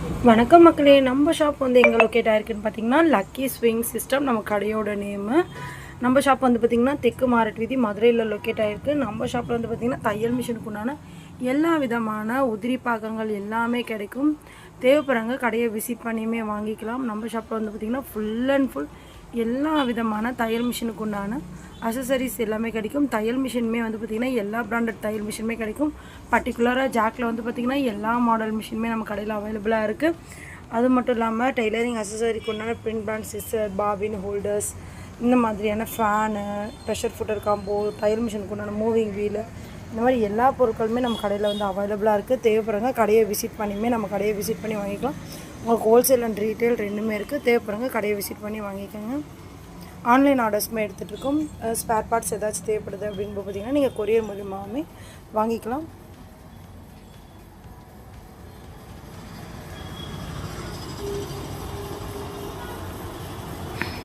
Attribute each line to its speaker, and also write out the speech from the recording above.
Speaker 1: வணக்கம் மக்களே, நம்ம ஷாப் வந்து எங்கே லொக்கேட் ஆகிருக்குன்னு பார்த்தீங்கன்னா லக்கி ஸ்விங் சிஸ்டம் நம்ம கடையோட நேமு. நம்ம ஷாப் வந்து பார்த்திங்கன்னா தெற்கு மாரட் வீதி மதுரையில் லொக்கேட் ஆகிருக்கு. நம்ம ஷாப்பில் வந்து பார்த்திங்கன்னா தையல் மிஷினுக்கு உண்டான எல்லா விதமான உதிரி பாகங்கள் எல்லாமே கிடைக்கும். தேவைப்படுறாங்க கடையை விசிட் பண்ணியுமே வாங்கிக்கலாம். நம்ம ஷாப்பில் வந்து பார்த்திங்கன்னா ஃபுல் அண்ட் ஃபுல் எல்லா விதமான தையல் மிஷினுக்கு உண்டான அசசரிஸ் எல்லாமே கிடைக்கும். தையல் மிஷினுமே வந்து பார்த்திங்கன்னா எல்லா பிராண்டட் தையல் மிஷினுமே கிடைக்கும். பர்டிகுலராக ஜாக்கில் வந்து பார்த்திங்கன்னா எல்லா மாடல் மிஷினுமே நம்ம கடையில் அவைலபிளாக இருக்குது. அது மட்டும் இல்லாமல் டெய்லரிங் அசசரிக்கு உண்டான print band, scissor, bobbin, holders, இந்த மாதிரியான ஃபேனு, ப்ரெஷர் ஃபுட்டர் காம்போ, தையல் மிஷினுக்கு உண்டான மூவிங் வீலு, இந்த மாதிரி எல்லா பொருட்களுமே நம்ம கடையில் வந்து அவைலபிளாக இருக்குது. தேவைப்படுறங்க கடையை விசிட் பண்ணியுமே நம்ம கடையை விசிட் பண்ணி வாங்கிக்கலாம். உங்களுக்கு ஹோல்சேல் அண்ட் ரீட்டெயில் ரெண்டுமே இருக்குது. தேவைப்படுறங்க கடையை விசிட் பண்ணி வாங்கிக்கோங்க. ஆன்லைன் ஆர்டர்ஸுமே எடுத்துகிட்ருக்கோம். ஸ்பேர் பார்ட்ஸ் ஏதாச்சும் தேவைப்படுது அப்படின்னு பார்த்திங்கன்னா நீங்கள் கொரியர் மூலியமாகவே வாங்கிக்கலாம்.